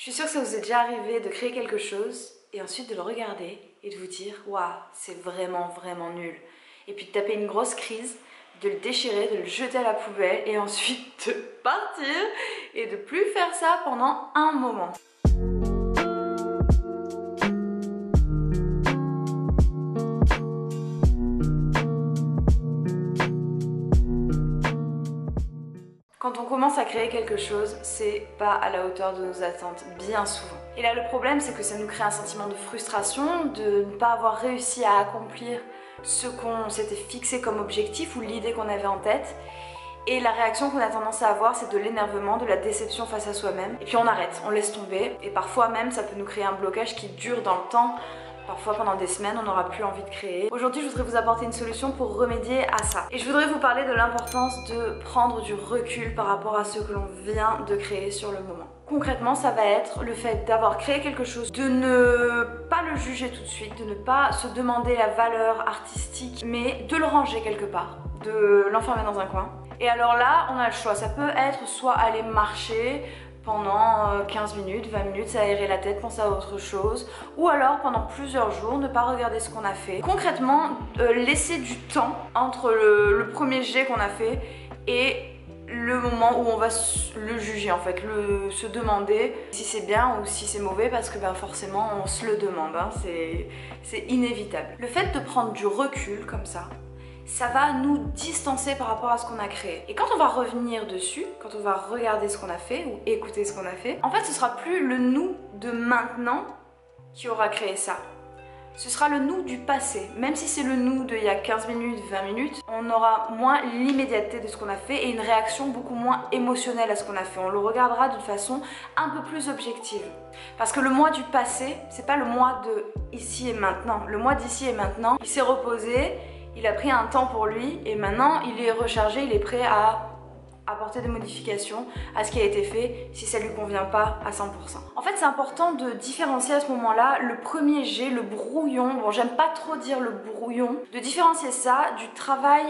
Je suis sûre que ça vous est déjà arrivé de créer quelque chose et ensuite de le regarder et de vous dire « Waouh, c'est vraiment nul ». Et puis de taper une grosse crise, de le déchirer, de le jeter à la poubelle et ensuite de partir et de plus faire ça pendant un moment. Quand on commence à créer quelque chose, c'est pas à la hauteur de nos attentes, bien souvent. Et là, le problème, c'est que ça nous crée un sentiment de frustration, de ne pas avoir réussi à accomplir ce qu'on s'était fixé comme objectif ou l'idée qu'on avait en tête. Et la réaction qu'on a tendance à avoir, c'est de l'énervement, de la déception face à soi-même. Et puis on arrête, on laisse tomber. Et parfois même, ça peut nous créer un blocage qui dure dans le temps. Parfois pendant des semaines, on n'aura plus envie de créer. Aujourd'hui, je voudrais vous apporter une solution pour remédier à ça. Et je voudrais vous parler de l'importance de prendre du recul par rapport à ce que l'on vient de créer sur le moment. Concrètement, ça va être le fait d'avoir créé quelque chose, de ne pas le juger tout de suite, de ne pas se demander la valeur artistique, mais de le ranger quelque part, de l'enfermer dans un coin. Et alors là, on a le choix. Ça peut être soit aller marcher pendant 15 minutes, 20 minutes, s'aérer la tête, penser à autre chose, ou alors pendant plusieurs jours, ne pas regarder ce qu'on a fait. Concrètement, laisser du temps entre le premier jet qu'on a fait et le moment où on va le juger en fait, se demander si c'est bien ou si c'est mauvais, parce que forcément on se le demande, hein, c'est inévitable. Le fait de prendre du recul comme ça va nous distancer par rapport à ce qu'on a créé. Et quand on va revenir dessus, quand on va regarder ce qu'on a fait ou écouter ce qu'on a fait, en fait ce sera plus le nous de maintenant qui aura créé ça. Ce sera le nous du passé. Même si c'est le nous d'il y a 15 minutes, 20 minutes, on aura moins l'immédiateté de ce qu'on a fait et une réaction beaucoup moins émotionnelle à ce qu'on a fait. On le regardera d'une façon un peu plus objective. Parce que le moi du passé, c'est pas le moi de ici et maintenant. Le moi d'ici et maintenant, il s'est reposé, il a pris un temps pour lui et maintenant il est rechargé, il est prêt à apporter des modifications à ce qui a été fait si ça lui convient pas à 100%. En fait, c'est important de différencier à ce moment-là le premier jet, le brouillon, bon j'aime pas trop dire le brouillon, de différencier ça du travail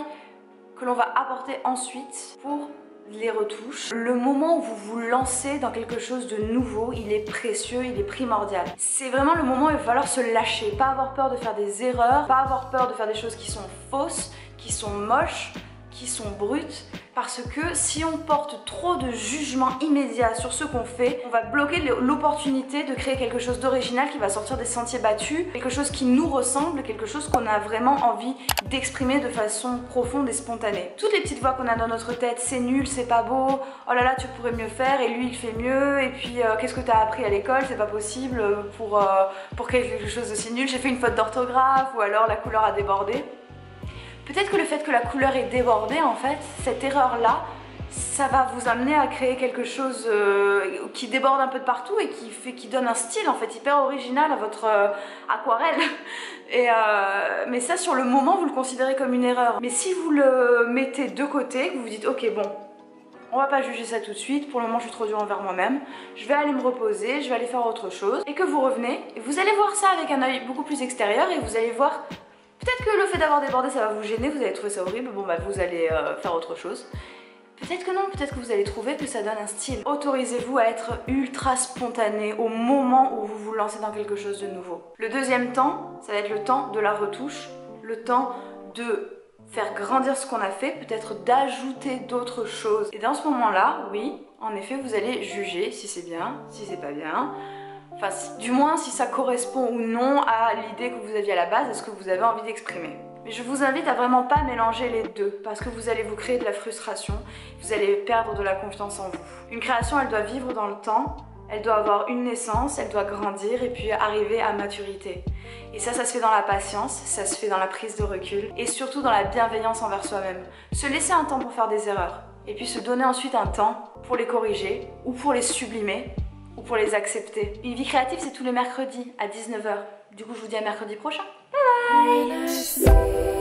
que l'on va apporter ensuite pour les retouches. Le moment où vous vous lancez dans quelque chose de nouveau, il est précieux, il est primordial. C'est vraiment le moment où il va falloir se lâcher, pas avoir peur de faire des erreurs, pas avoir peur de faire des choses qui sont fausses, qui sont moches, qui sont brutes, parce que si on porte trop de jugement immédiat sur ce qu'on fait, on va bloquer l'opportunité de créer quelque chose d'original qui va sortir des sentiers battus, quelque chose qui nous ressemble, quelque chose qu'on a vraiment envie d'exprimer de façon profonde et spontanée. Toutes les petites voix qu'on a dans notre tête, c'est nul, c'est pas beau, oh là là tu pourrais mieux faire et lui il fait mieux, et puis qu'est-ce que t'as appris à l'école, c'est pas possible pour quelque chose d'aussi nul, j'ai fait une faute d'orthographe, ou alors la couleur a débordé. Peut-être que le fait que la couleur est débordée, en fait, cette erreur-là, ça va vous amener à créer quelque chose qui déborde un peu de partout et qui donne un style en fait hyper original à votre aquarelle. Mais ça, sur le moment, vous le considérez comme une erreur. Mais si vous le mettez de côté, que vous vous dites ok bon, on va pas juger ça tout de suite, pour le moment je suis trop dure envers moi-même, je vais aller me reposer, je vais aller faire autre chose, et que vous revenez, et vous allez voir ça avec un œil beaucoup plus extérieur et vous allez voir. Peut-être que le fait d'avoir débordé ça va vous gêner, vous allez trouver ça horrible, bon vous allez faire autre chose. Peut-être que non, peut-être que vous allez trouver que ça donne un style. Autorisez-vous à être ultra spontané au moment où vous vous lancez dans quelque chose de nouveau. Le deuxième temps, ça va être le temps de la retouche, le temps de faire grandir ce qu'on a fait, peut-être d'ajouter d'autres choses. Et dans ce moment-là, oui, en effet, vous allez juger si c'est bien, si c'est pas bien. Enfin, du moins si ça correspond ou non à l'idée que vous aviez à la base, à ce que vous avez envie d'exprimer. Mais je vous invite à vraiment pas mélanger les deux, parce que vous allez vous créer de la frustration, vous allez perdre de la confiance en vous. Une création, elle doit vivre dans le temps, elle doit avoir une naissance, elle doit grandir et puis arriver à maturité. Et ça se fait dans la patience, ça se fait dans la prise de recul et surtout dans la bienveillance envers soi-même. Se laisser un temps pour faire des erreurs et puis se donner ensuite un temps pour les corriger ou pour les sublimer ou pour les accepter. Une vie créative, c'est tous les mercredis à 19 h. Du coup, je vous dis à mercredi prochain. Bye bye.